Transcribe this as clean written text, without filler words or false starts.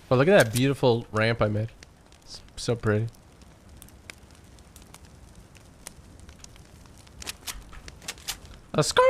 Oh, look at that beautiful ramp I made. It's so pretty. A scar.